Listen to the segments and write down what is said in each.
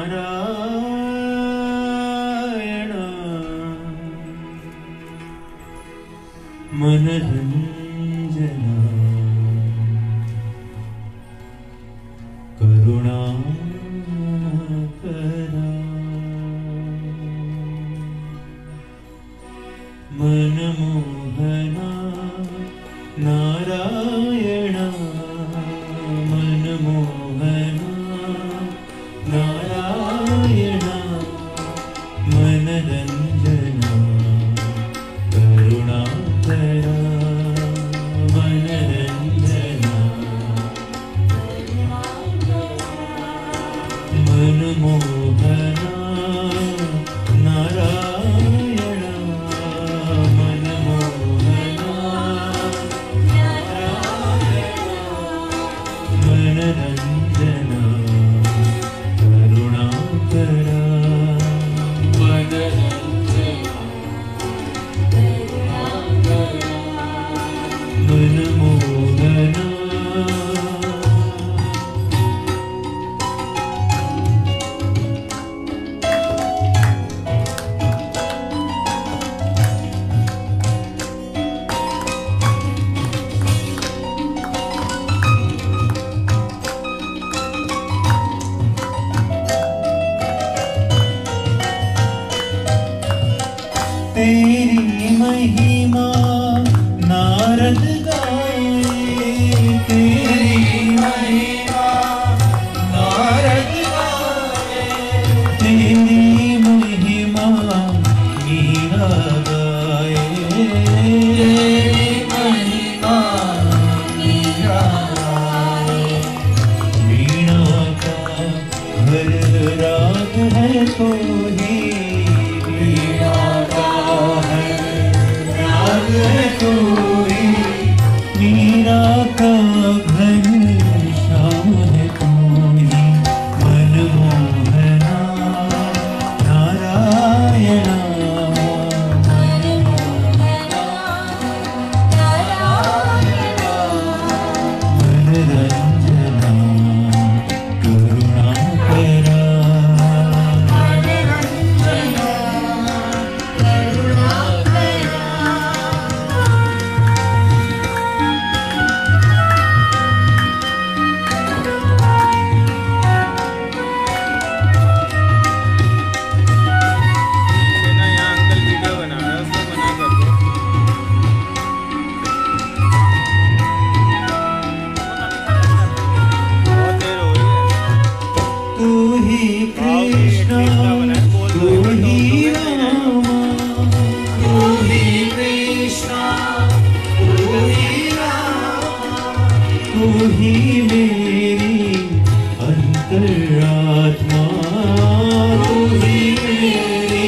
नारायण मनरंजना करुणाकरा मनमोहना नारायण मनमोहना नारायण मनरंजना करुणाकरा मनरंजना मनमोहना नारायण मनमोहना मनरंजना करुणाकरा मनमोहना तेरी महिमा नारद गाए तेरी महिमा नारद गाए तेरी महिमा मीरा गाए तेरी महिमा मीरा गाए वीणा का हर राग है तो ही कोई मीरा का घर श्याम है कोई मनमोहना नारायण मनरंजना करुणाकरा कृष्ण तू ही राम तू ही कृष्ण तू ही राम तू ही मेरी अंतरात्मा तू ही मेरी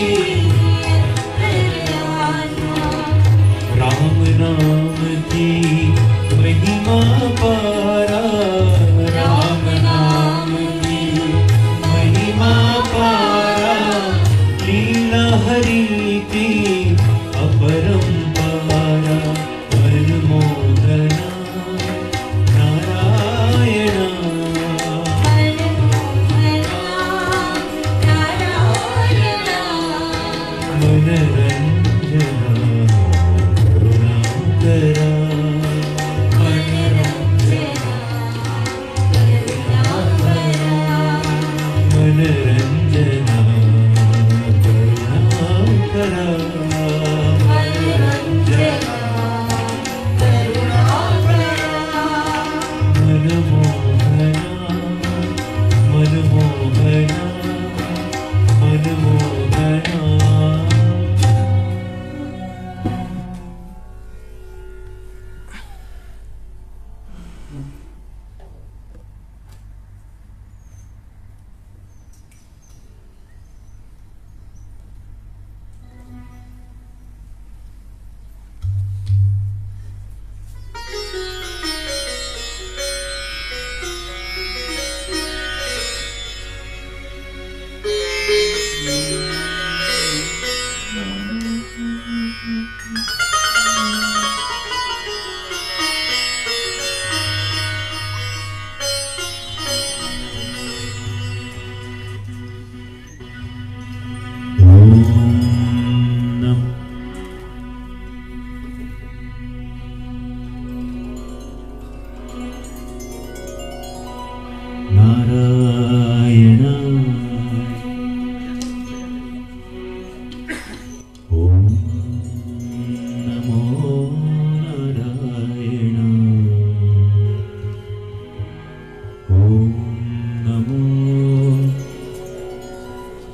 राम नाम की महिमा पारा राम नाम की महिमा पारा लीला हरि की अपरंपारा मनमोहना नारायण मनरंजना करुणाकरा मनरंजना करुणाकरा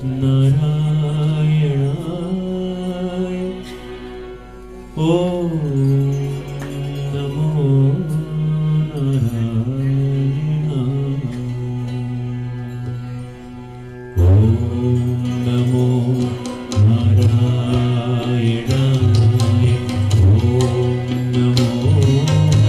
नारायणाय ॐ नमो नारायणाय ॐ नमो नारायणाय ॐ नमो नारायणाय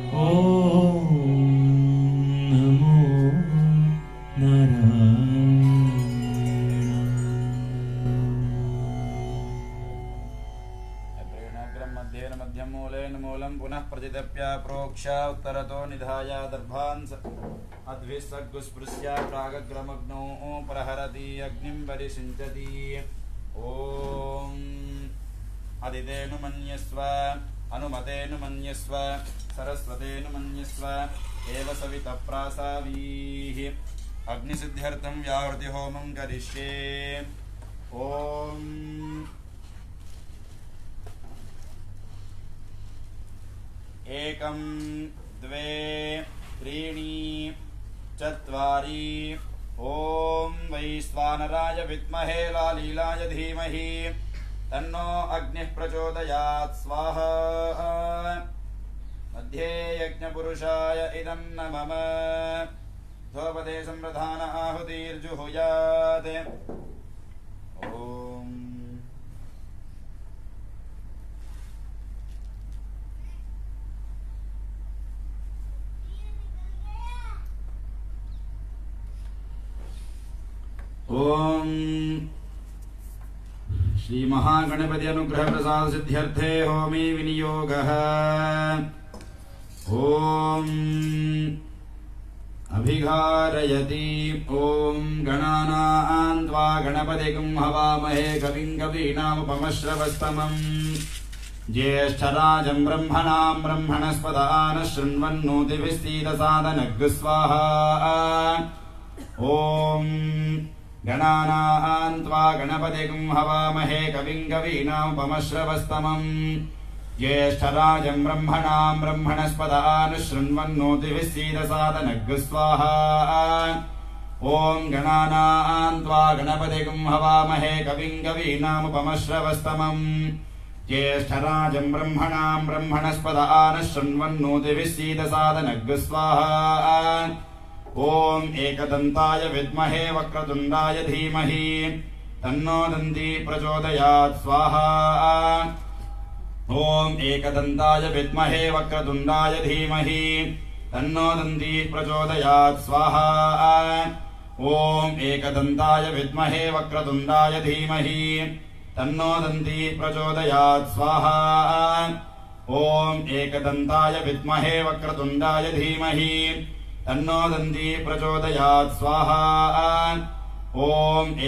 ॐ नमो नारायणाग्रं मध्येन मध्यं मूलेन मूलं पुनः प्रतिदप्य प्रोक्ष उत्तरतो निधाय दर्भान् अद्भिस्सग्गुस्पृश्य प्रागग्रमग्नौ प्रहरति अग्निं परिषिञ्चति ॐ अदितेऽनुमन्यस्व अनुमतेऽनुमन्यस्व सरस्वतेऽनुमन्यस्व एव सवितप्रासावीः अग्निसिद्ध्यर्थं व्याहृतिहोमं करिष्ये ॐ एकं द्वे त्रीणि चत्वारि ॐ वैश्वानराय विद्महे लालीलाय धीमहि तन्नो अग्निः प्रचोदयात् स्वाहा मध्ये यज्ञपुरुषाय इदं न मम धोपदे संप्रधान आहुतिर्जुहुयात् ॐ ओम श्री महागणपति अनुग्रह प्रसाद सिद्ध्यर्थे होमी विनियोगः ओम अभिघारयति ओम गणानां त्वा गणपतिं हवामहे कविं कवीनामुपमश्रवस्तमम् ज्येष्ठराजं ब्रह्मणां ब्रह्मणस्पदान शृण्वन्नोतिभिस्तीतसादनग् स्वाहा ओम गणानां त्वा गणपतिं हवामहे कविं कवीनामुपमश्रवस्तमम् ज्येष्ठराजं ब्रह्मणां ब्रह्मणस्पदान शृण्वन्नोतिभिस्सीदसादनग् स्वाहा ॐ गणानां त्वा गणपतिं हवामहे कविं कवीनामुपमश्रवस्तमम् ज्येष्ठराजं ब्रह्मणां ब्रह्मणस्पदान शृण्वन्नोतिभिस्सीदसादनग् स्वाहा ॐ एकदन्ताय विद्महे वक्रतुण्डाय धीमहि तन्नो दन्ती प्रचोदयात् स्वाहा ॐ एकदन्ताय विद्महे वक्रतुण्डाय धीमहि तन्नो दन्ती प्रचोदयात् स्वाहा ॐ एकदन्ताय विद्महे वक्रतुण्डाय धीमहि तन्नो दन्ती प्रचोदयात् स्वाहा ॐ एकदन्ताय विद्महे वक्रतुण्डाय धीमहि तन्नो दन्ती प्रचोदयात् स्वाहा ॐ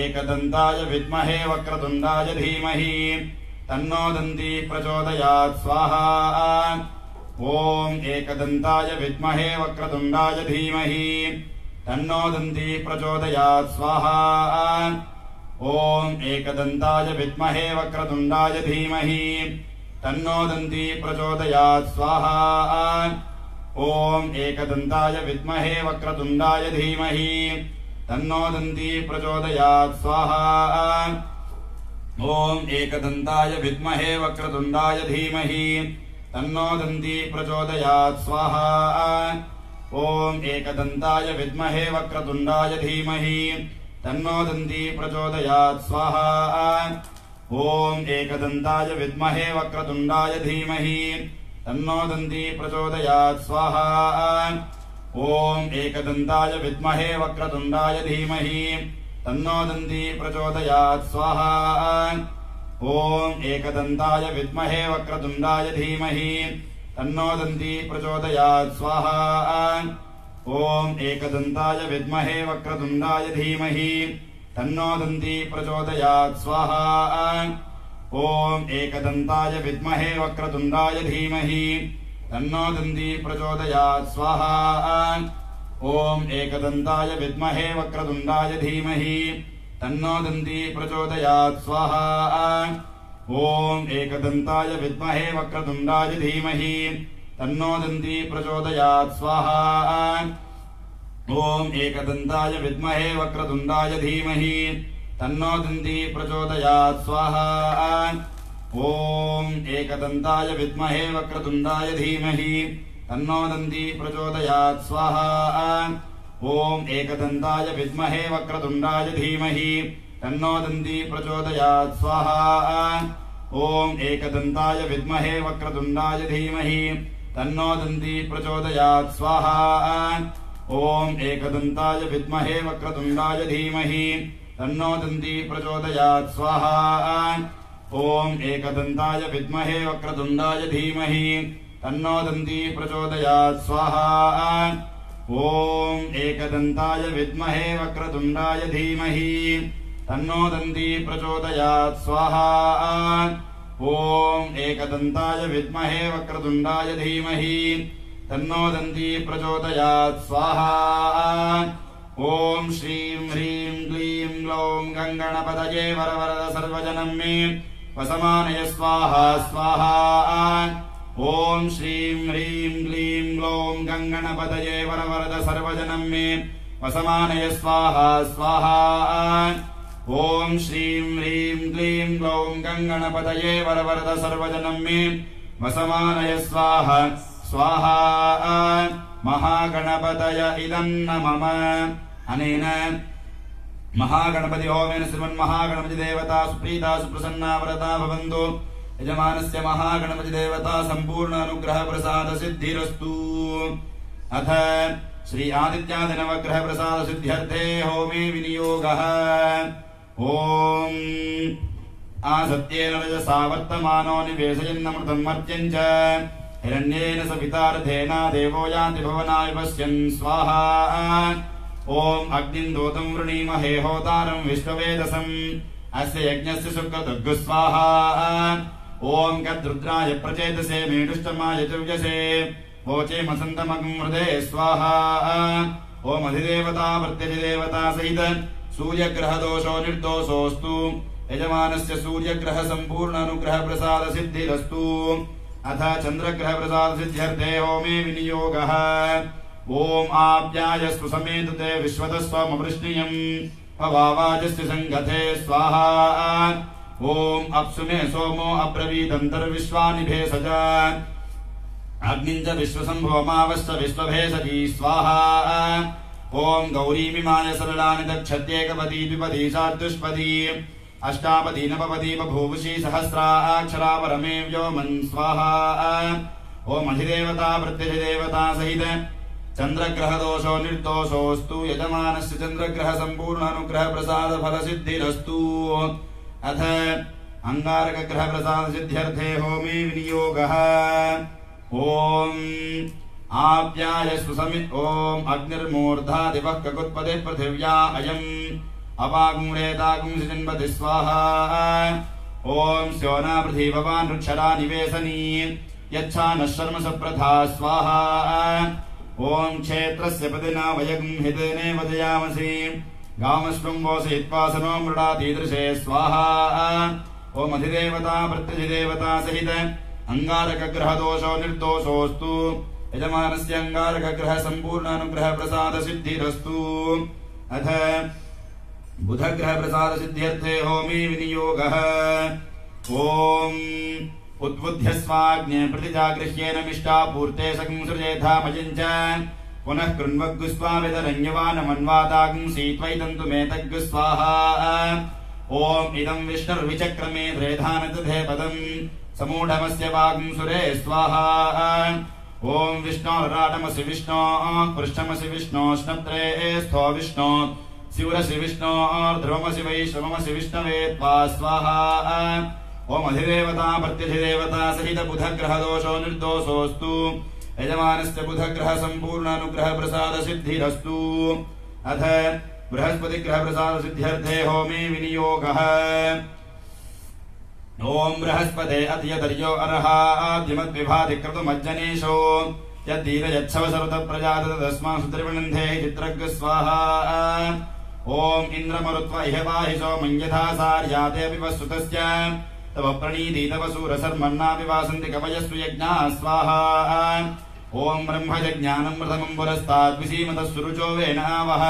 एकदन्ताय विद्महे वक्रतुण्डाय धीमहि तन्नो दन्ती प्रचोदयात् स्वाहा ॐ एकदन्ताय विद्महे वक्रतुण्डाय धीमहि तन्नो दन्ती प्रचोदयात् स्वाहा ॐ एकदन्ताय विद्महे वक्रतुण्डाय धीमहि तन्नो दन्ती प्रचोदयात् स्वाहा ॐ एकदन्ताय विद्महे वक्रतुण्डाय धीमहि तन्नो दन्ती प्रचोदयात् स्वाहा ॐ एकदन्ताय विद्महे वक्रतुण्डाय धीमहि तन्नो दन्ती प्रचोदयात् स्वाहा ॐ एकदन्ताय विद्महे वक्रतुण्डाय धीमहि तन्नो दन्ती प्रचोदयात् स्वाहा ॐ एकदन्ताय विद्महे वक्रतुण्डाय धीमहि तन्नो दन्ती प्रचोदयात् स्वाहा ॐ एकदन्ताय विद्महे वक्रतुण्डाय धीमहि तन्नो दन्ती प्रचोदयात् स्वाहा ॐ एकदन्ताय विद्महे वक्रतुण्डाय धीमहि तन्नो दन्ती प्रचोदयात् स्वाहा ॐ एकदन्ताय विद्महे वक्रतुण्डाय धीमहि तन्नो दन्ती प्रचोदयात् स्वाहा ॐ एकदन्ताय विद्महे वक्रतुण्डाय धीमहि तन्नो दन्ती प्रचोदयात् स्वाहा ॐ एकदन्ताय विद्महे वक्रतुण्डाय धीमहि तन्नो दन्ती प्रचोदयात् स्वाहा ॐ एकदन्ताय विद्महे वक्रतुण्डाय धीमहि तन्नो दन्ती प्रचोदयात् स्वाहा ॐ एकदन्ताय विद्महे वक्रतुण्डाय धीमहि तन्नो दन्ती प्रचोदयात् स्वाहा ॐ एकदन्ताय विद्महे वक्रतुण्डाय धीमहि तन्नो दन्ती प्रचोदयात् स्वाहा ॐ एकदन्ताय विद्महे वक्रतुण्डाय धीमहि तन्नो दन्ती प्रचोदयात् स्वाहा ॐ एकदन्ताय विद्महे वक्रतुण्डाय धीमहि तन्नो दन्ती प्रचोदयात् स्वाहा ॐ एकदन्ताय विद्महे वक्रतुण्डाय धीमहि तन्नो दन्ती प्रचोदयात् स्वाहा ॐ एकदन्ताय विद्महे वक्रतुण्डाय धीमहि तन्नो दन्ती प्रचोदयात् स्वाहा ॐ एकदन्ताय विद्महे वक्रतुण्डाय धीमहि तन्नो दन्ती प्रचोदयात् स्वाहा ॐ एकदन्ताय विद्महे वक्रतुण्डाय धीमहि तन्नो दन्ती प्रचोदयात् स्वाहा ॐ श्रीं ह्रीं क्लीं ग्लौं गङ्गणपतये वरवरद सर्वजनं मे वसमानय स्वाहा स्वाहा ॐ श्रीं ह्रीं क्लीं ग्लौं गङ्गणपतये वरवरद सर्वजनं मे वसमानय स्वाहा स्वाहा ॐ श्रीं ह्रीं क्लीं ग्लौं गङ्गणपतये वरवरद सर्वजनं मे वसमानय स्वाहा स्वाहा महागणपतय इदं नमः अनेन महागणपति होमेन श्रीमन्महागणपति देवता सुप्रीता सुप्रसन्ना व्रता भवन्तु यजमानस्य महागणपति देवता संपूर्ण अनुग्रह प्रसाद सिद्धिरस्तु अथ श्री आदित्यादि नवग्रह प्रसाद सिद्ध्यर्थे होमे विनियोगः ॐ आसत्येन रजसा वर्तमानो निवेशयन्नमृतं मर्त्यं च हिरण्येन सवितार्थेन देवो यान्ति भवनाय पश्यन् स्वाहा ॐ अग्निं दूतं वृणीमहे होतारं विश्ववेदसम् अस्य यज्ञस्य सुकृतुः स्वाहा ॐ कद्रुद्राय प्रचेतसे मेढुष्टमाय चव्यसे वोचे मसन्तमगं हृदे स्वाहा ॐ अधिदेवता प्रत्यधिदेवता सहित सूर्यग्रहदोषो निर्दोषोऽस्तु यजमानस्य सूर्यग्रह सम्पूर्ण अनुग्रह प्रसाद सिद्धिरस्तु अथ चन्द्रग्रह प्रसाद सिद्ध्यर्थे होमे विनियोगः ॐ आप्यायस्तु समेतुते विश्वतस्वमवृष्णियम् पवावाजस्य सङ्गते स्वाहा ॐ अप्सु मे सोमो अब्रवीदन्तर्विश्वानि भेषज अग्निं च विश्वसम्भवमावश्च विश्वभेषजी स्वाहा ॐ गौरीमिमाय सरलानि दक्षत्येकपदी द्विपदी चतुष्पदी अष्टापदी नवपदी बभूवुषी सहस्राक्षरा परमे व्योमन् स्वाहा ॐ अधिदेवता प्रत्यधिदेवता सहित चन्द्रग्रह दोषो निर्दोषोऽस्तु यजमानस्य चन्द्रग्रह सम्पूर्ण अनुग्रह प्रसाद फल सिद्धिरस्तु अथ अंगारक ग्रह प्रसाद सिद्ध्यर्थे होमे विनियोगः ॐ आप्यायस्तु समित् ॐ अग्निर्मूर्धा दिवः ककुत्पते पृथिव्या अयम् अपागुंरेतागुं सिजन्वति स्वाहा ॐ स्योना पृथिववान् रुक्षरा निवेशनी यच्छा नः शर्म सप्रथा स्वाहा ॐ क्षेत्रस्य पदिना वयगुं हितेने वदयामसि गामश्वं वोषयित्वा सनो मृडातीदृशे स्वाहा ॐ अधिदेवता प्रत्यधिदेवता सहित अंगारकग्रहदोषो निर्दोषोऽस्तु यजमानस्य अंगारकग्रह सम्पूर्ण अनुग्रह प्रसाद सिद्धिरस्तु अथ बुधग्रह प्रसाद सिद्ध्यर्थे होमे विनियोगः ॐ उद्बुध्यस्वाग्ने प्रतिजागृह्येन मिष्टापूर्ते सकं सृजेथामयं च पुनः कृण्वग्गुस्वावितरण्यवानमन्वातागं सीत्वैतन्तु मेतग्गु स्वाहा ॐ इदं विष्णुर्विचक्रमे त्रेधानतथे पदं समूढमस्य वागं सुरे स्वाहा ॐ विष्णोराटमसि विष्णो पृष्ठमसि विष्णो स्नप्त्रे स्थो विष्णो शिवरसि विष्णो ध्रुवमसि वैश्रवमसि विष्णवे त्वा स्वाहा ॐ अधिदेवता प्रत्यधिदेवता सहित बुधग्रह दोषो निर्दोषोऽस्तु यजमानस्य बुधग्रह सम्पूर्ण अनुग्रह प्रसाद सिद्धिरस्तु अथ बृहस्पति ग्रह प्रसाद सिद्ध्यर्थे होमे विनियोगः ॐ बृहस्पते अत्यदर्यो अर्हाद्यमद्विभाति क्रतुमज्जनेशो यद्दीरयच्छव सर्वतप्रजात तस्मात् सुत्रिवृणन्धे चित्रग् स्वाहा ॐ इन्द्रमरुत्व इह पाहि सोमं यथा सार्याते अपि वस्तुतस्य तव प्रणीति तव सूरसर्मन्नापि वासन्ति कवयस्तु यज्ञाः स्वाहा ॐ ब्रह्मजज्ञानं प्रथमं पुरस्ताद्विसीमतः सुरुचो वेन आवह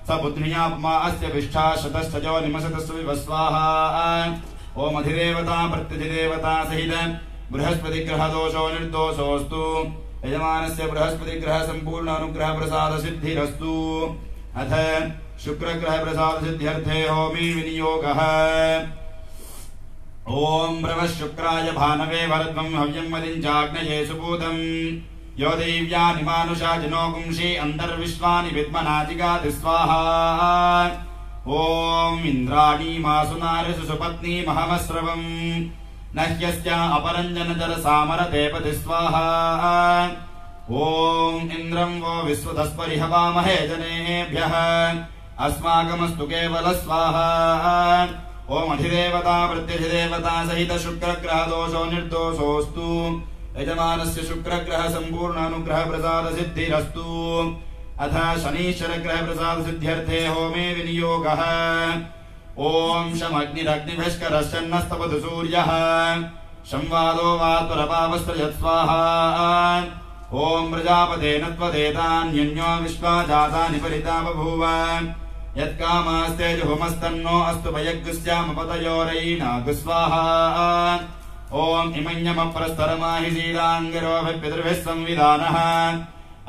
स बुद्ध्याप्मा अस्य विष्ठा शतश्चजो निमशतस्व विव स्वाहा ॐ अधिदेवता प्रत्यधिदेवता सहित बृहस्पति ग्रह दोषो निर्दोषोऽस्तु यजमानस्य बृहस्पति ग्रह सम्पूर्ण अनुग्रह प्रसाद सिद्धिरस्तु अथ शुक्र ग्रह प्रसाद सिद्ध्यर्थे होमे विनियोगः ॐ प्रभः शुक्राय भानवे वरद्वं हव्यं वदिञ्चाग्नये सुपूतम् यो देव्यानि मानुषा जनो गुंषि अन्तर्विश्वानि विद्मनातिगाति स्वाहा ॐ इन्द्राणी मासुनारिषु सुपत्नी महमस्रवम् न ह्यस्य अपरञ्जनजलसामरदेपति स्वाहा ॐ इन्द्रं वो विश्वतस्परिहवामहे जनेभ्यः अस्माकमस्तु केवल स्वाहा ॐ अधिदेवता प्रत्यधिदेवता सहित शुक्रग्रह दोषो निर्दोषोऽस्तु यजमानस्य शुक्रग्रह सम्पूर्णानुग्रह प्रसाद सिद्धिरस्तु अथ शनीश्वरग्रह प्रसाद सिद्ध्यर्थे होमे विनियोगः ॐ शमग्निरग्निभिष्करश्चन्नस्तपतु सूर्यः संवादो वात्वरपावस्त्रयत् स्वाहा ॐ प्रजापतेन त्वदेतान्यन्यो विश्वा जातानि परिता बभूव यत्कामास्ते जुहुमस्तन्नो अस्तु भयग्स्यामपतयोरयीनागु स्वाहा ॐ इमञ्जमप्रस्तरमाहि सीदाङ्गिरोभिर्पितृभिः संविधानः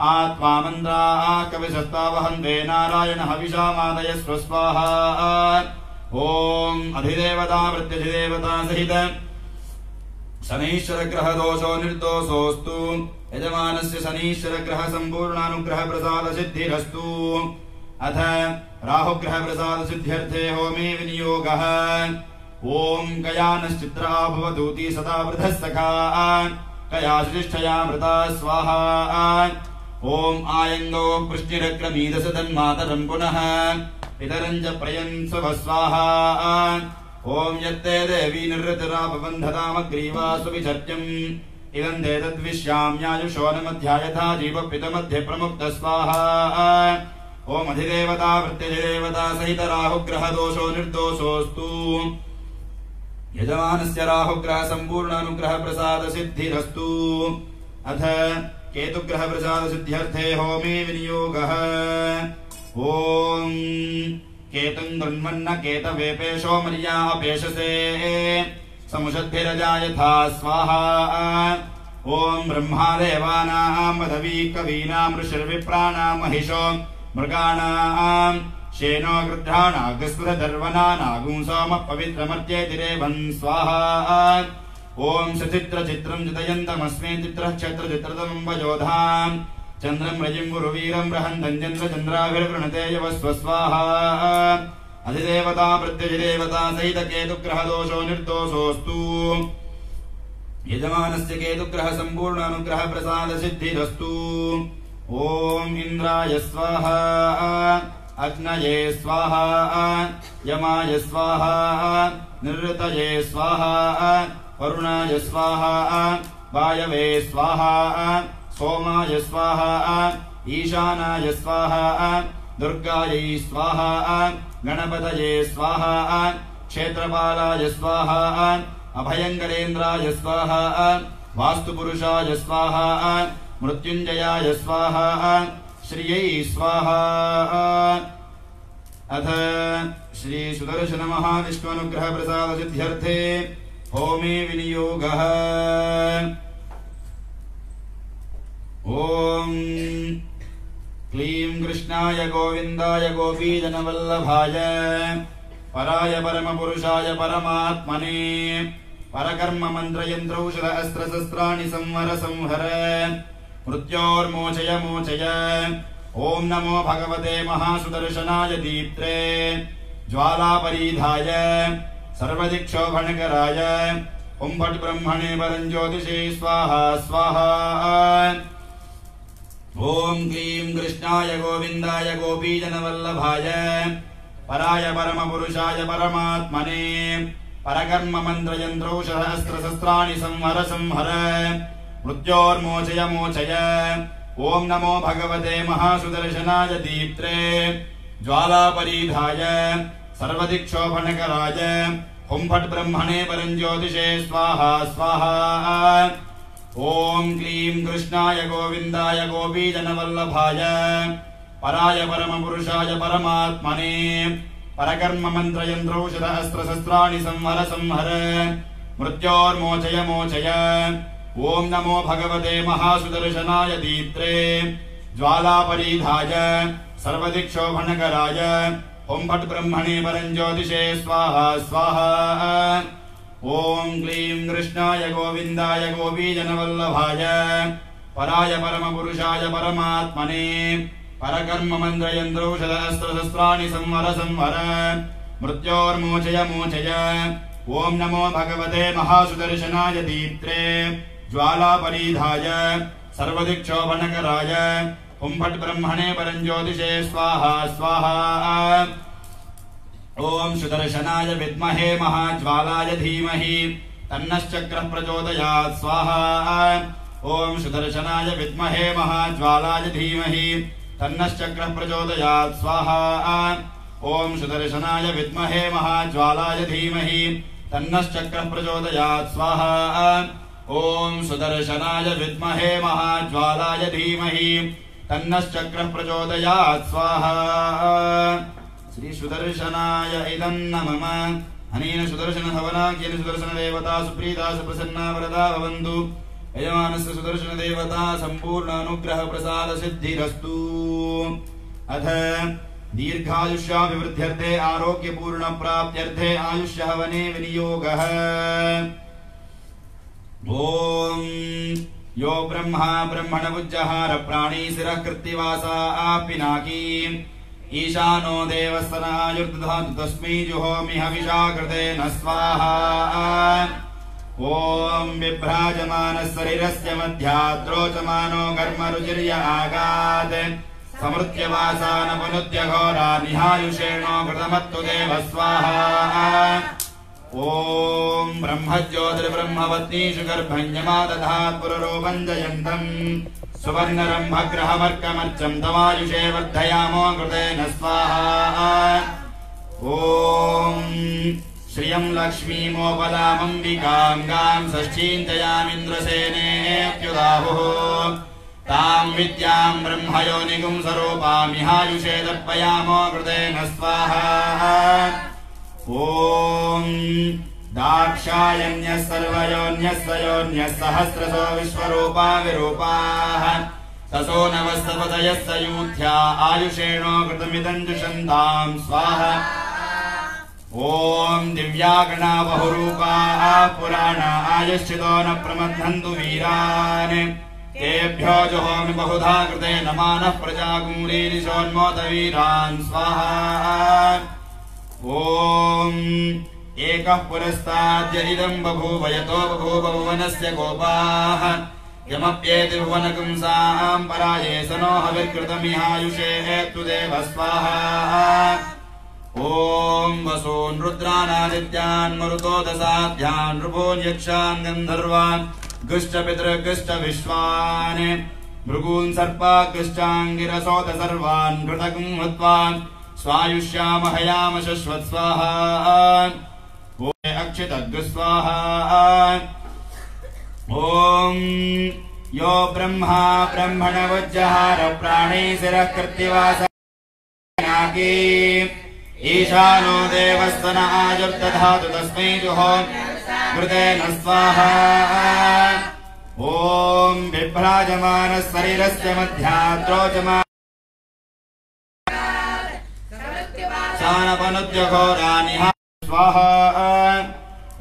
आत्मा मन्द्राः कविशस्तावहन्ते नारायण हविषामादयस्व स्वाहा ॐ अधिदेवता प्रत्यधिदेवता सहित शनीश्वरग्रह दोषो निर्दोषोऽस्तु यजमानस्य शनीश्वरग्रह सम्पूर्णानुग्रह प्रसाद सिद्धिरस्तु अथ राहुग्रह प्रसाद सिद्ध्यर्थे होमे विनियोगः ॐ कयानश्चित्रा भवतूति सदा वृधः सखा कया श्रेष्ठया मृता स्वाहा ॐ आयङ्गो पृष्टिरक्रमीदसदन्मातरं पुनः पितरं च प्रयन् स्वस्वाहा ॐ यत्ते देवी निर्ऋतरापबन्धतामग्रीवा सुविचर्यम् इदं ते तद्विश्याम्यायुषो न मध्यायथा जीवपितमध्ये प्रमुक्त स्वाहा ॐ अधिदेवता प्रत्यधिदेवता सहित राहुग्रह दोषो निर्दोषोऽस्तु यजमानस्य राहुग्रह सम्पूर्णानुग्रह प्रसाद सिद्धिरस्तु अथ केतुग्रह प्रसाद सिद्ध्यर्थे होमे विनियोगः ॐ केतुं गृह्णन्न केतवेपेशो मर्यापेशसे समुषद्भिरजायथा स्वाहा ॐ ब्रह्मादेवानां पदवी कवीनां ऋषिर्विप्राणां महिषो मृगाणां शेनो गृध्राणागस्वरदर्वनानागुं सोमः पवित्रमर्त्येतिरेवन् स्वाहा ॐ सचित्रचित्रं चितयन्तमस्मै चित्रक्षत्रचित्रतमं वयोधाम् चन्द्रं रजिं गुरुवीरं बृहन्तं चन्द्रचन्द्राभिर्वृणते यवस्व स्वाहा अधिदेवता प्रत्यधिदेवता सहित केतुग्रह दोषो निर्दोषोऽस्तु यजमानस्य केतुग्रह सम्पूर्णानुग्रह प्रसाद सिद्धिरस्तु ॐ इन्द्राय स्वाहा अग्नये स्वाहा यमाय स्वाहा निरृतये स्वाहा वरुणाय स्वाहा वायवे स्वाहा सोमाय स्वाहा ईशानाय स्वाहा दुर्गायै स्वाहा गणपतये स्वाहा क्षेत्रपालाय स्वाहा अभयङ्करेन्द्राय स्वाहा वास्तुपुरुषाय स्वाहा मृत्युञ्जयाय स्वाहा श्रियै स्वाहा अथ श्री सुदर्शन महाविष्णुनुग्रह प्रसाद सिद्ध्यर्थे होमे विनियोगः ॐ क्लीं कृष्णाय गोविन्दाय गोपीजनवल्लभाय पराय परमपुरुषाय परमात्मने परकर्म मन्त्रयन्त्रौषध अस्त्रशस्त्राणि संवर संहर मृत्योर्मोचय मोचय ॐ नमो भगवते महासुदर्शनाय दीप्त्रे ज्वालापरीधाय सर्वदिक्षोभणकराय ॐ फट् ब्रह्मणे परञ्ज्योतिषे स्वाहा स्वाहा ॐ क्लीं कृष्णाय गोविन्दाय गोपीजनवल्लभाय पराय परमपुरुषाय परमात्मने परकर्म मन्त्रयन्त्रौषध अस्त्रशस्त्राणि संहर संहर मृत्योर्मोचय मोचय ॐ नमो भगवते महासुदर्शनाय दीप्त्रे ज्वालापरीधाय सर्वदिक्षोभणकराय ॐ फट् ब्रह्मणे परञ्ज्योतिषे स्वाहा स्वाहा ॐ क्लीं कृष्णाय गोविन्दाय गोपीजनवल्लभाय पराय परमपुरुषाय परमात्मने परकर्म मन्त्रयन्त्रौषध अस्त्रशस्त्राणि संहर संहर मृत्योर्मोचय मोचय ॐ नमो भगवते महासुदर्शनाय दीप्त्रे ज्वालापरीधाय सर्वदिक्षोभणकराय ॐ फट् ब्रह्मणे परञ्ज्योतिषे स्वाहा स्वाहा ॐ क्लीं कृष्णाय गोविन्दाय गोपीजनवल्लभाय पराय परमपुरुषाय परमात्मने परकर्म मन्त्रयन्त्रौषधस्त्रशस्त्राणि संवर संवर मृत्योर्मोचय मोचय ॐ नमो भगवते महासुदर्शनाय दीप्त्रे ज्वालापरीधाय सर्वदिक्षोभणकराय पुंफट् ब्रह्मणे परञ्ज्योतिषे स्वाहा स्वाहा ॐ सुदर्शनाय विद्महे महाज्वालाय धीमहि तन्नश्चक्रः प्रचोदयात् स्वाहा ॐ सुदर्शनाय विद्महे महाज्वालाय धीमहि तन्नश्चक्रः प्रचोदयात् स्वाहा ॐ सुदर्शनाय विद्महे महाज्वालाय धीमहि तन्नश्चक्रः प्रचोदयात् स्वाहा ॐ सुदर्शनाय विद्महे महाज्वालाय धीमहि तन्नश्चक्रः प्रचोदयात् स्वाहा श्री सुदर्शनाय इदं नमः अनेन सुदर्शन हवनाख्येन सुदर्शन देवता सुप्रीता सुप्रसन्ना वरदा भवन्तु यजमानस्य सुदर्शन देवता संपूर्ण अनुग्रह प्रसाद सिद्धिरस्तु अथ दीर्घायुष्याभिवृद्ध्यर्थे आरोग्यपूर्ण प्राप्त्यर्थे आयुष्य हवने विनियोगः ॐ यो ब्रह्मा ब्रह्मणमुज्जहार प्राणी शिरः कृत्तिवासा पिनाकी ईशानो देवस्तनायुर्दधातु तस्मै जुहोमि हविषा कृतेन स्वाहा ॐ बिभ्राजमानः शरीरस्य मध्याद्रोचमानो कर्मरुचिर्य आगात् समृत्यवासानपनुद्य घोरा निहायुषेणो कृतमत्तु देव स्वाहा ॐ ब्रह्मज्योतिर्ब्रह्मवत्नीषु गर्भञ्जमादधात् पुररूपं जयन्तम् सुवर्णरम्भग्रहमर्कमर्चं तमायुषे वर्धयामो कृतेन स्वाहा ॐ श्रियं लक्ष्मीमोपलामम्बिकां गां षष्ठीञ्चयामिन्द्रसेनेत्युदाहुः तां विद्यां ब्रह्मयोनिगुं स्वरूपामिहायुषे दर्पयामो कृतेन स्वाहा ॐ दाक्षायण्यः सर्वयोन्यः स्वयोन्यः सहस्रशो विश्वरूपा विरूपाः तसो नवस्तपतयः सयूथ्या आयुषेणो कृतमिदं जुषन्तां स्वाहा ॐ दिव्यागणा बहुरूपाः पुराणा आयुष्यतो न प्रमथन्तु वीरान् तेभ्यो जुहोमि बहुधा कृते नमानः प्रजाकुम्रीरिषोन्मोदवीरान् स्वाहा ॐ एकः पुरस्ताद्य इदं बभूव यतो बभूव भुवनस्य गोपाः यमप्येति भुवनकुंसां पराये सनो हविर्कृतमिहायुषे हेतु देव स्वाहा ॐ वसून् रुद्रानादित्यान् मरुतो दशाध्यान् नृपोन् यक्षान् गन्धर्वान् गुश्च पितृगुश्च विश्वान् भृगून् सर्पागुश्चाङ्गिरसोत सर्वान् घृतकुं हत्वान् स्वायुष्यामहयाम शश्वत् स्वाहा अक्षितग् स्वाहा ॐ यो ब्रह्मा ब्रह्मणवज्जहार प्राणे शिरः कृत्तिवासनाकी ईशानो देवस्तन आयुर्दधातु तस्मै जुहोमि कृतेन स्वाहा ॐ बिभ्राजमानः शरीरस्य मध्याद्रोचमानः शानपनुद्यघोरानिहा स्वाहा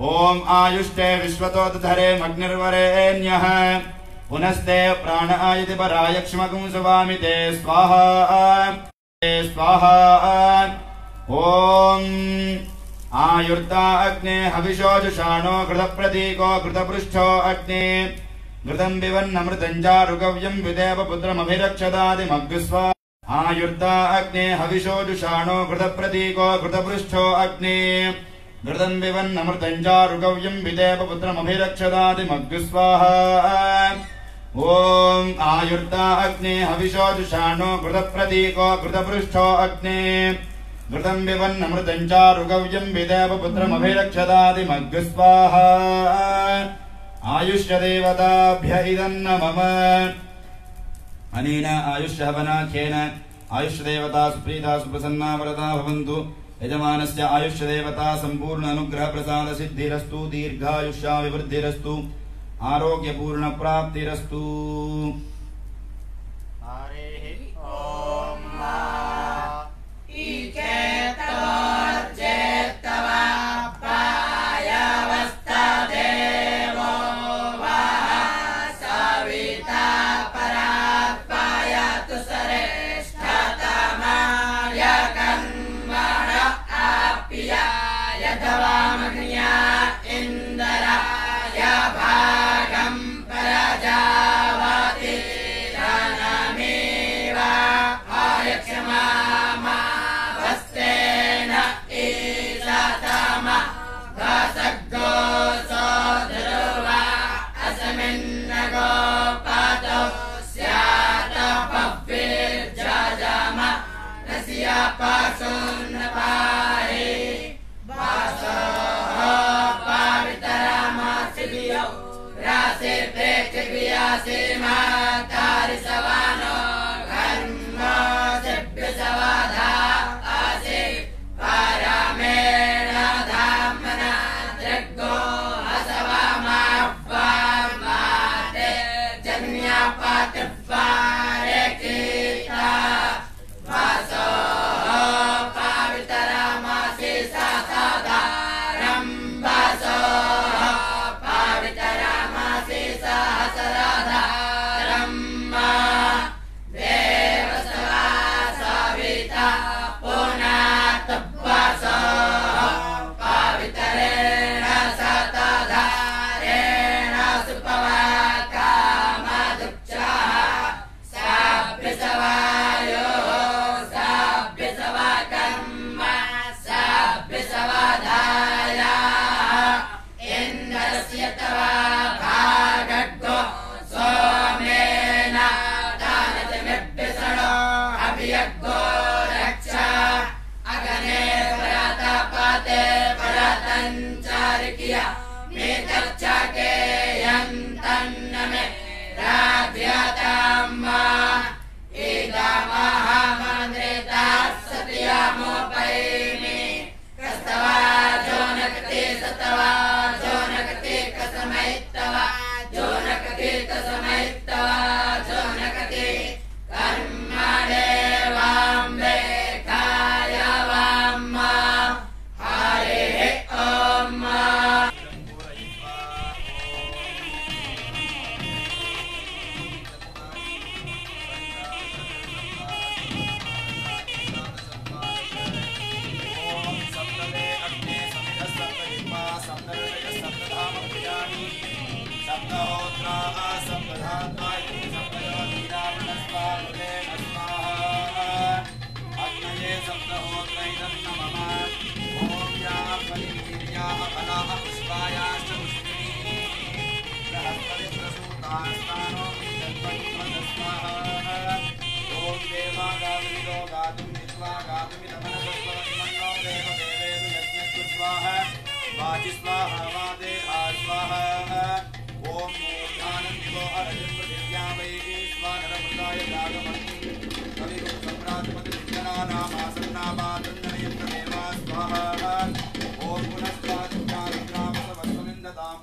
ॐ आयुष्टे विश्वतोदधरे मग्निर्वरेण्यः पुनस्ते प्राण आयति परायक्ष्मकुं सुवामि ते स्वाहा स्वाहा ॐ आयुर्ता अग्ने हविषो जुषाणो घृतप्रतीको घृतपृष्ठो अग्ने घृतं विवन्नमृतं चारुगव्यं विदेव पुत्रमभिरक्षदादिमग्स्वा आयुर्ता अग्ने हविषो जुषाणो घृतप्रतीको घृतपृष्ठो अग्ने घृतं विवन्नमृतं चारुगव्यं विदेव पुत्रमभिरक्षदादिमग्स्वाहा ॐ आयुर्ता अग्ने हविषो जुषाणो घृतप्रतीको घृतपृष्ठो अग्ने घृतं विवन्नमृतं चारुगव्यं विदेव पुत्रमभिरक्षदादिमग्स्वाहा आयुष्य देवताभ्य इदं नमः अनेन आयुष्यहवनाख्येन आयुष्यदेवता सुप्रीता सुप्रसन्ना वरदा भवन्तु यजमानस्य आयुष्यदेवता संपूर्ण अनुग्रह प्रसाद सिद्धिरस्तु दीर्घायुष्याभिवृद्धिरस्तु आरोग्यपूर्ण प्राप्तिरस्तु चेतवा पायावस्था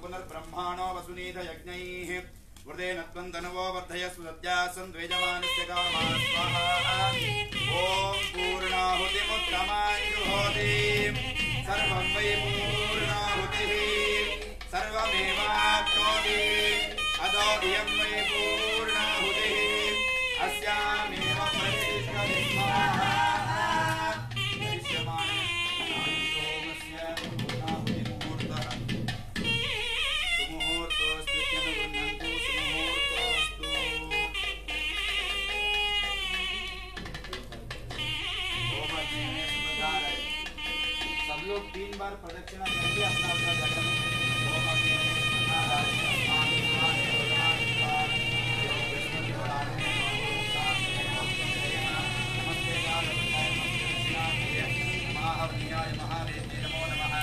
पुनर्ब्रह्माणो वसुनीत यज्ञैः वृदेन त्वन्तनुवो वर्धयस्व सद्यासन् द्वेजमानस्य कामा स्वाहा ॐ पूर्णाहुतिमुत्तमानि जुहोति सर्वं वै पूर्णाहुतिः सर्वमेवाप्नोति अतो इयं वै पूर्णाहुतिः अस्यामेव प्रतिष्ठति स्वाहा लोग 3 बार प्रदक्षिणा करेंगे अपना अपना जगह में। महावनीयाय महादेव्ये नमो नमः।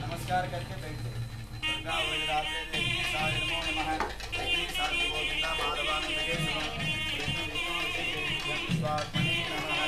नमस्कार करके बैठे। नमो नमः। गोविंदा माधवानंद स्वात्मने नमः।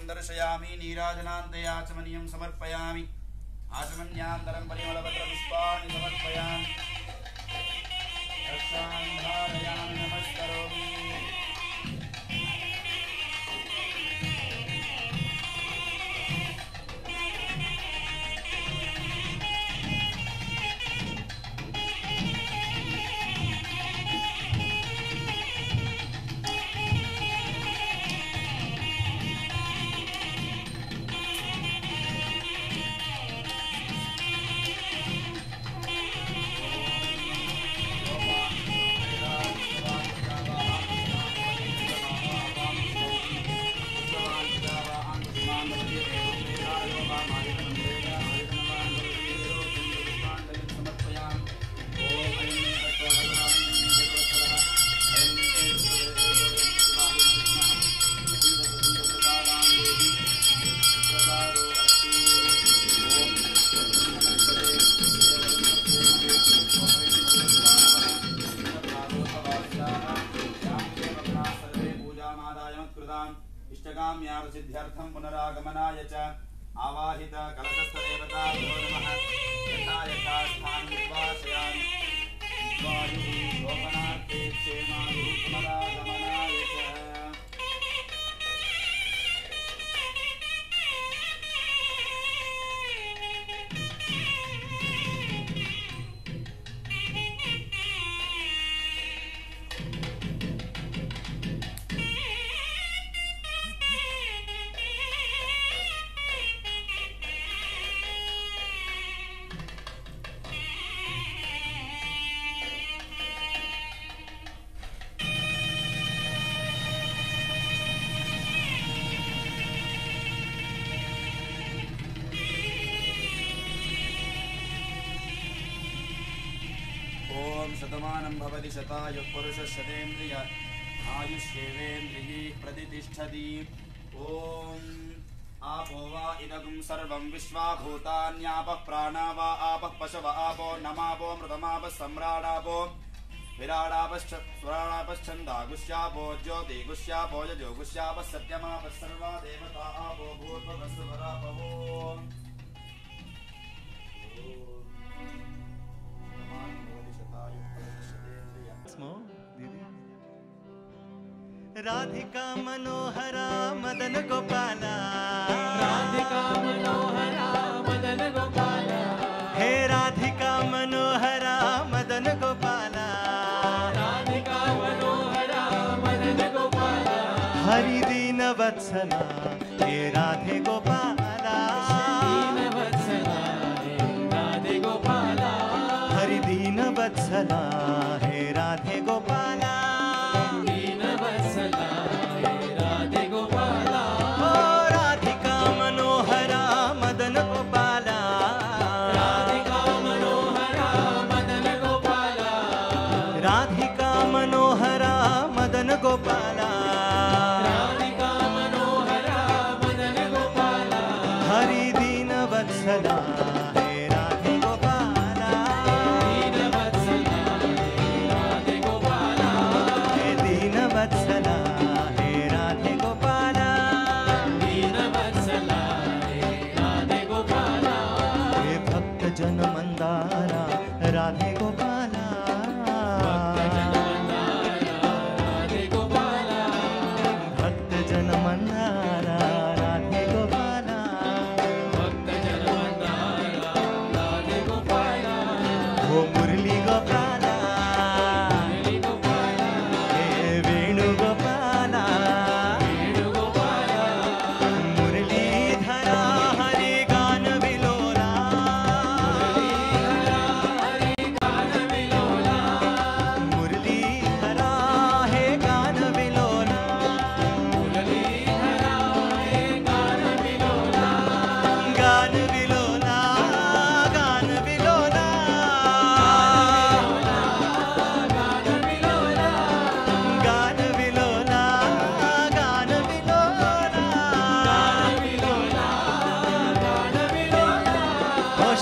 दर्शयामि नीराजनान्तयाचमनीयं समर्पयामि आचमन्यान्तरं परिमलपत्रपुष्पाणि समर्पयामि रक्षां धारयामि नमस्करोमि सिद्ध्यर्थं पुनरागमनाय च आवाहित कलशस्थ देवता नमः यथा यथा स्थानं निवासयामि वायुः शोभनार्थे क्षेमायुः पुनरागमनाय च शतमानं भवति शतायुः पुरुषः शतेन्द्रिय आयुष्येवेन्द्रियैः प्रतिष्ठति ॐ आपो वा इदगुं सर्वं विश्वाभूतान्यापः प्राणा वा आपः पशव आपो नमापो मृतमापः सम्राडापो विराडापश्छन्दागुष्यापो ज्योतिगुष्यापो यजोगुष्यापः सत्यमापः सर्वा देवता आपो भूर्भुवस्सुवरापवो राधिका मनोहरा मदन गोपाला राधिका मनोहरा मदन गोपाला हे राधिका मनोहरा मदन गोपाला राधिका मनोहरा मदन गोपाला हरि दीन वत्सला हे राधे गोपाला दीन वत्सला हे राधे गोपाला हरि दीन वत्सला हे राधे गोपाला दीन वत्सला हे राधे गोपाला ओ राधिका मनोहरा मदन गोपाला राधिका मनोहरा मदन गोपाला राधिका मनोहरा मदन गोपाला राधिका मनोहरा मदन गोपाला हरि दीन वत्सला हे राधे गोपाला दीन वत्सला हे राधे गोपाला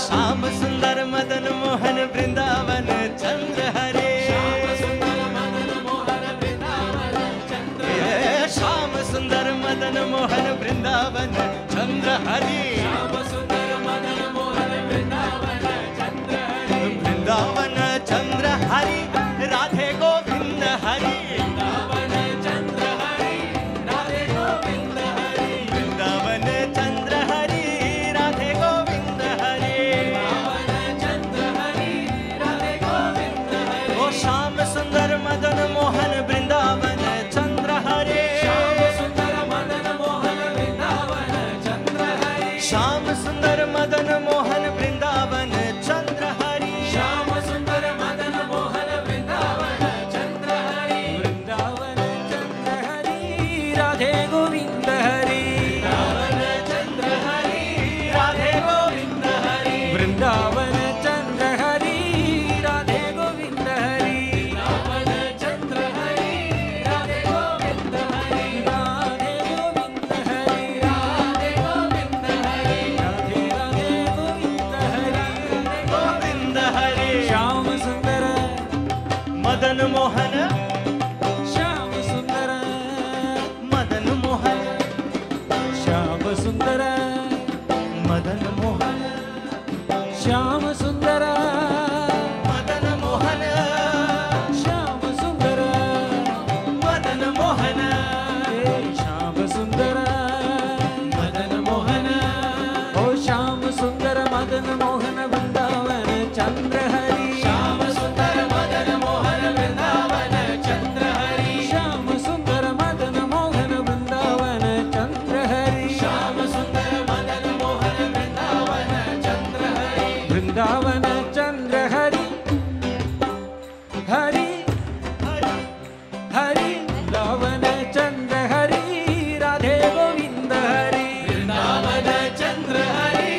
श्याम सुंदर मदन मोहन वृंदावन चंद्र हरे श्याम सुंदर मदन मोहन वृंदावन चंद्र श्याम सुंदर मदन मोहन वृंदावन चंद्र हरि श्याम सुंदर मदन मोहन वृंदावन चंद्र हरि वृंदावन चंद्र हरि राधे गोविंद हरि वृंदावन चंद्र हरि राधे गोविंद हरि वृंदावन चंद्र हरि राधे गोविंद हरि वृंदावन चंद्र हरि राधे गोविंद हरि ओ श्याम सुंदर मदन मोहन वृंदावन चंद्र हरे श्याम सुंदर मदन मोहन वृंदावन चंद्र हरि श्याम सुंदर मदन मोहन वृंदावन चंद्र हरि श्याम सुंदर मदन मोहन वृंदावन चंद्र हरि वृंदावन चंद्र हरि राधे गोविंद हरि वृंदावन चंद्र हरि राधे गोविंद हरि वृंदावन चंद्र हरि राधे गोविंद हरि वृंदावन चंद्र हरि राधे गोविंद हरि राधे गोविंद हरि राधे गोविंद हरि राधे राधे गोविंद हरि गोविंद हरि श्याम सुंदर मदन मोहन श्याम सुंदर मदन मोहन श्याम सुंदर मदन मोहन श्याम सुंदर मदन मोहन श्याम सुंदर मदन मोहन श्याम सुंदर मदन मोहन ओ श्याम सुंदर मदन मोहन वृंदावन चंद्र हरि श्याम सुंदर मदन मोहन वृंदावन चंद्र हरि श्याम सुंदर मदन मोहन वृंदावन चंद्र हरि श्याम सुंदर मदन मोहन वृंदावन चंद्र हरि वृंदावन चंद्र हरि हरि हरि वृंदावन चंद्र हरि राधे गोविंद हरि वृंदावन चंद्र हरि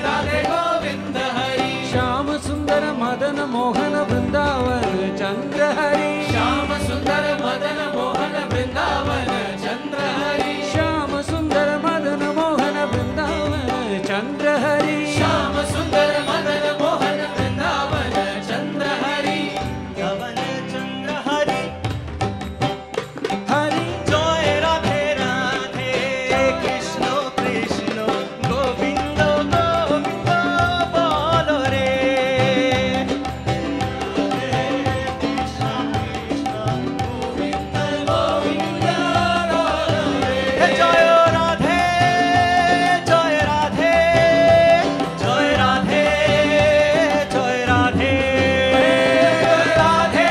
राधे गोविंद हरि श्याम सुंदर मदन मोहन वृंदावन चंद्र हरि श्याम सुंदर मदन मोहन वृंदावन चंद्र हरि श्याम सुंदर मदन मोहन वृंदावन चंद्र हरि श्याम सुंदर मदन मोहन वृंदावन चंद्र हरि यवन चंद्र हरि हरि जय राधे राधे कृष्ण कृष्ण गोविंद गोविंद बोलो रे कृष्ण कृष्ण गोविंद गोविंद बोलो रे जय राधे जय राधे जय राधे जय राधे राधे जय राधे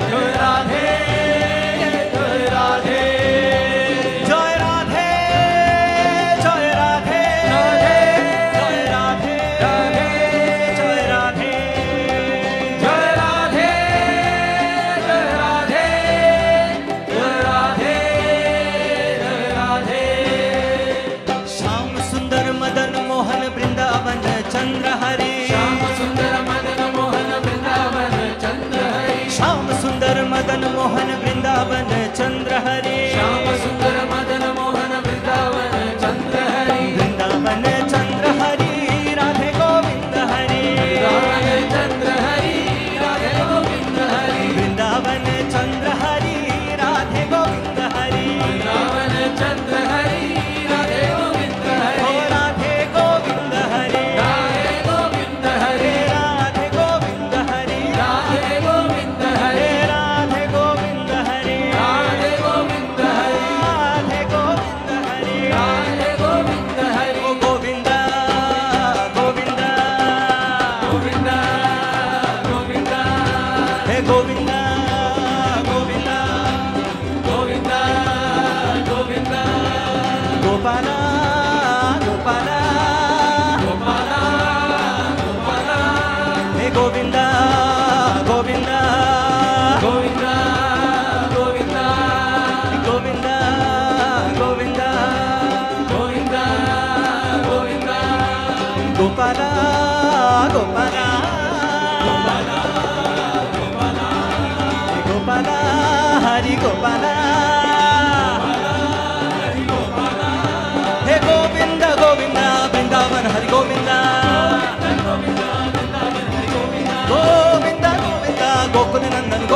जय राधे जय राधे जय राधे जय राधे जय राधे जय राधे जय राधे जय राधे जय राधे जय राधे श्याम सुंदर मदन मोहन वृंदावन चंद्र हरि श्याम सुंदर मदन मोहन वृंदावन चंद्र हरि श्याम सुंदर मदन मोहन वृंदावन चंद्र हरि श्याम सुंदर मदन मोहन वृंदावन चंद्र हरि वृंदावन चंद्र हरि राधे गोविंद हरि वृंदावन चंद्र हरि राधे गोविंद हरि वृंदावन चंद्र हरि राधे गोविंद हरि वृंदावन चंद्र हरि राधे गोविंद हरि ओ राधे गोविंद हरि राधे गोविंद हरि राधे गोविंद हरि राधे गोविंद हरि राधे गोविंद हरि राधे गोविंद हरि राधे गोविंद हरि राधे गोविंद हरि ओ गोविंद गोविंद गोविंद गोविंद हे गोविंद गोविंद गोविंद गोविंद गोपाल गोपाल गोपाल गोपाल हे गोविंद गोविंद गोविंद गोविंद गोविंद गोविंद गोविंद गोविंद गोपाल गोपाल गोपाल हरि गोपाल हे गोविंद गोविंद